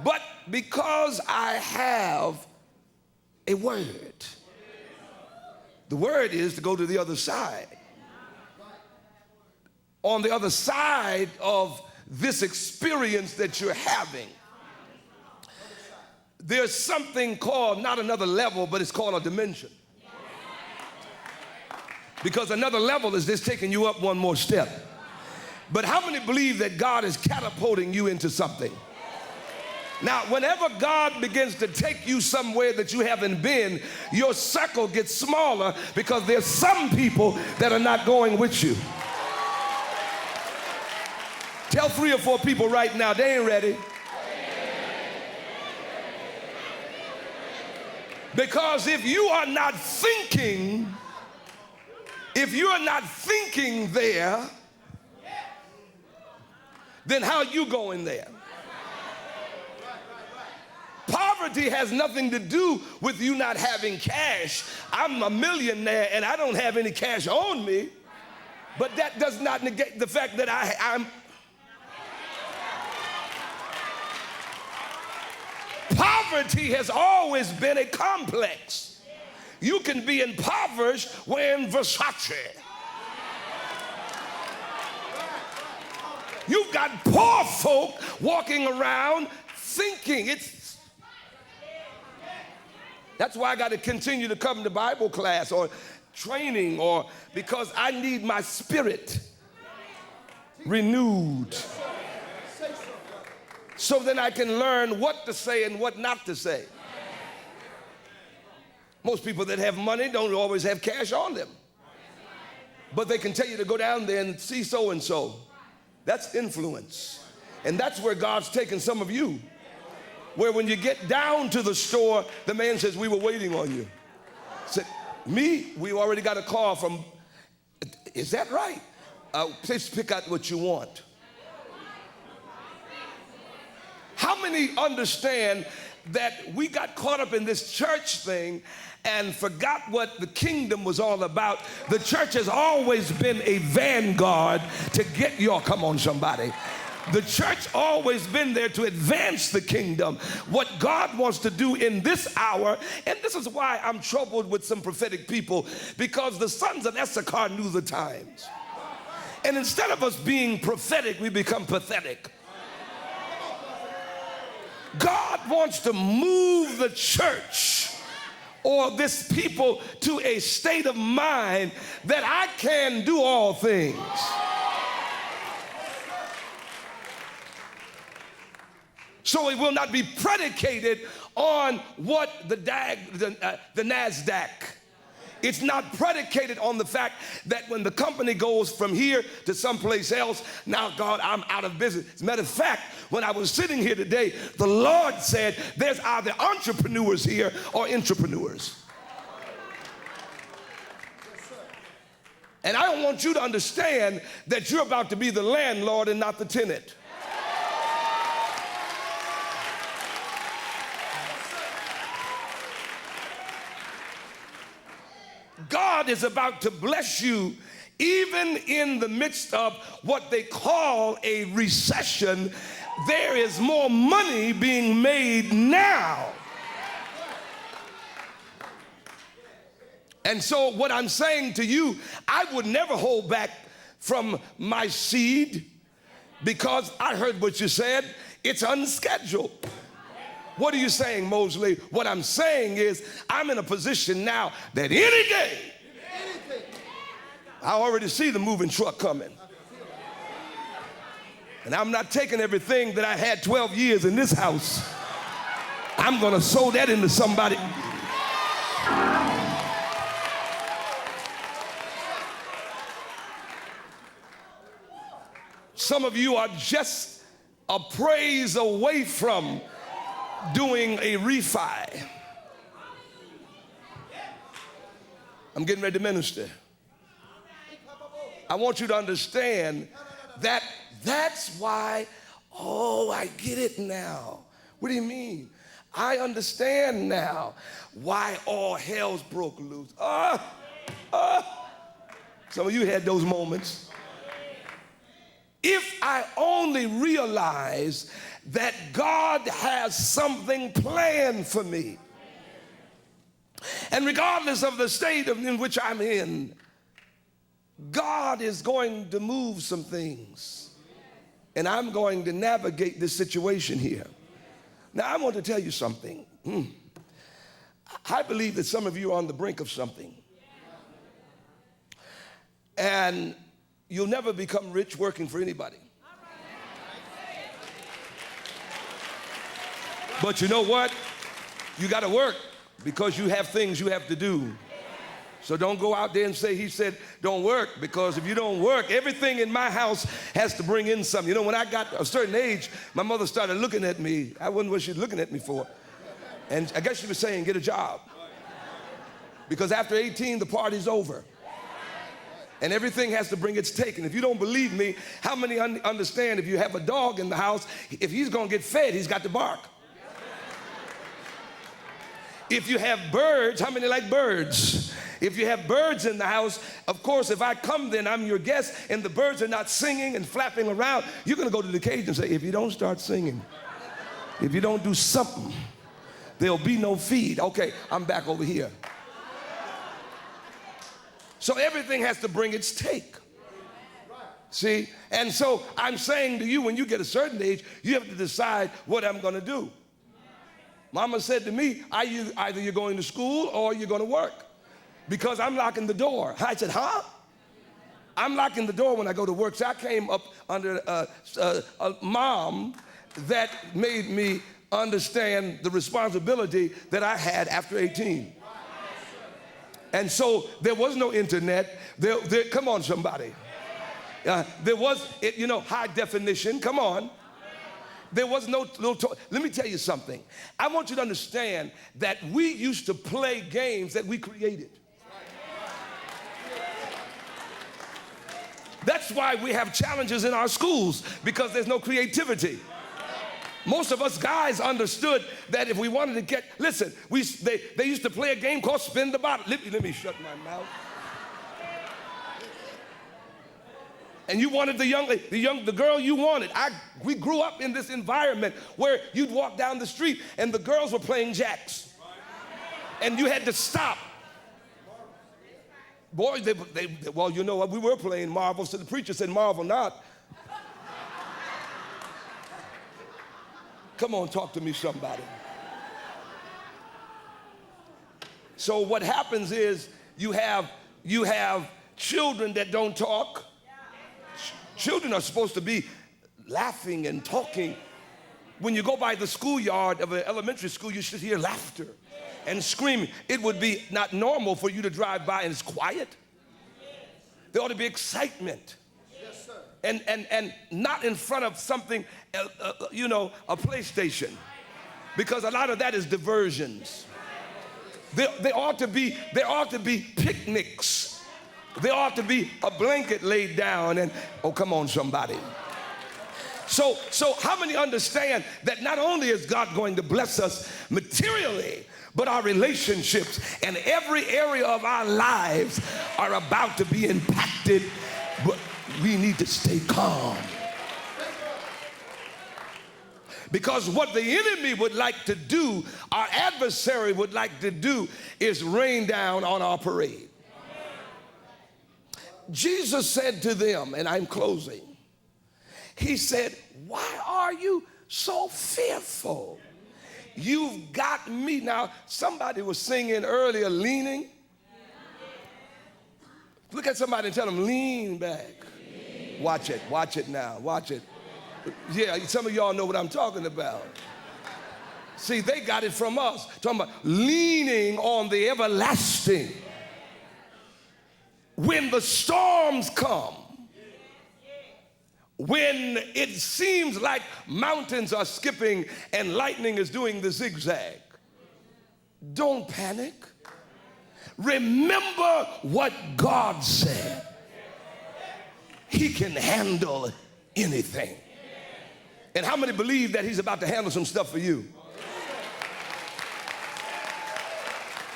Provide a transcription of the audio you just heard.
But because I have a word, the word is to go to the other side. On the other side of this experience that you're having, there's something called not another level, but it's called a dimension. Because another level is just taking you up one more step. But how many believe that God is catapulting you into something? Now, whenever God begins to take you somewhere that you haven't been, your circle gets smaller because there's some people that are not going with you. Tell 3 or 4 people right now, they ain't ready. Because if you are not thinking there, then how are you going there? Poverty has nothing to do with you not having cash. I'm a millionaire and I don't have any cash on me, but that does not negate the fact that I'm. Poverty has always been a complex. You can be impoverished wearing Versace. You've got poor folk walking around thinking that's why I got to continue to come to Bible class or training, or because I need my spirit renewed so then I can learn what to say and what not to say. Most people that have money don't always have cash on them, but they can tell you to go down there and see so and so. That's influence. And that's where God's taken some of you. Where when you get down to the store, the man says, we were waiting on you. Said, me? We already got a call from, is that right? Please pick out what you want. How many understand that we got caught up in this church thing and forgot what the kingdom was all about? The church has always been a vanguard to get your, come on somebody. The church always been there to advance the kingdom. What God wants to do in this hour, and this is why I'm troubled with some prophetic people, because the sons of Issachar knew the times. And instead of us being prophetic, we become pathetic. God wants to move the church or this people to a state of mind that I can do all things. So it will not be predicated on what the NASDAQ. It's not predicated on the fact that when the company goes from here to someplace else, now God, I'm out of business. As a matter of fact, when I was sitting here today, the Lord said there's either entrepreneurs here or intrapreneurs. And I don't want you to understand that you're about to be the landlord and not the tenant. God is about to bless you even in the midst of what they call a recession. There is more money being made now. And so what I'm saying to you, I would never hold back from my seed, because I heard what you said. It's unscheduled. What are you saying, Mosley? What I'm saying is I'm in a position now that any day, I already see the moving truck coming. And I'm not taking everything that I had 12 years in this house. I'm going to sow that into somebody. Some of you are just a praise away from doing a refi. I'm getting ready to minister. I want you to understand that that's why, oh, I get it now. What do you mean? I understand now why all hell's broke loose. Some of you had those moments. If I only realize that God has something planned for me. And regardless of the state in which I'm in, God is going to move some things. And I'm going to navigate this situation here. Now, I want to tell you something. I believe that some of you are on the brink of something. And you'll never become rich working for anybody. But you know what? You got to work because you have things you have to do. So don't go out there and say, he said, don't work, because if you don't work, everything in my house has to bring in something. You know, when I got a certain age, my mother started looking at me. I wondered what she was looking at me for. And I guess she was saying, get a job. Because after 18, the party's over. And everything has to bring its take. And if you don't believe me, how many understand if you have a dog in the house, if he's going to get fed, he's got to bark? If you have birds, how many like birds? If you have birds in the house, of course, if I come then, I'm your guest, and the birds are not singing and flapping around, you're going to go to the cage and say, if you don't start singing, if you don't do something, there'll be no feed. Okay, I'm back over here. So everything has to bring its take. See? And so I'm saying to you, when you get a certain age, you have to decide what I'm going to do. Mama said to me, either you're going to school or you're going to work, because I'm locking the door. I said, huh? I'm locking the door when I go to work. So I came up under a mom that made me understand the responsibility that I had after 18. And so there was no internet. Come on, somebody. There was, high definition. Come on. There was no let me tell you something. I want you to understand that we used to play games that we created. That's why we have challenges in our schools, because there's no creativity. Most of us guys understood that if we wanted to get, listen, they used to play a game called Spin the Bottle. Let me shut my mouth. And you wanted the girl you wanted. We grew up in this environment where you'd walk down the street and the girls were playing jacks. And you had to stop. Boys, well, you know what? We were playing marbles, so the preacher said, marvel not. Come on, talk to me, somebody. So what happens is you have children that don't talk. Children are supposed to be laughing and talking. When you go by the schoolyard of an elementary school, you should hear laughter and screaming. It would be not normal for you to drive by and it's quiet. There ought to be excitement. Yes, sir. And not in front of something, a PlayStation. Because a lot of that is diversions. There ought to be picnics. There ought to be a blanket laid down and, oh, come on, somebody. So how many understand that not only is God going to bless us materially, but our relationships and every area of our lives are about to be impacted, but we need to stay calm. Because what the enemy would like to do, our adversary would like to do, is rain down on our parade. Jesus said to them, and I'm closing, he said, why are you so fearful? You've got me. Now, somebody was singing earlier, leaning. Look at somebody and tell them, lean back. Watch it now, watch it. Yeah, some of y'all know what I'm talking about. See, they got it from us. Talking about leaning on the everlasting. When the storms come, when it seems like mountains are skipping and lightning is doing the zigzag, don't panic. Remember what God said. He can handle anything. And how many believe that he's about to handle some stuff for you?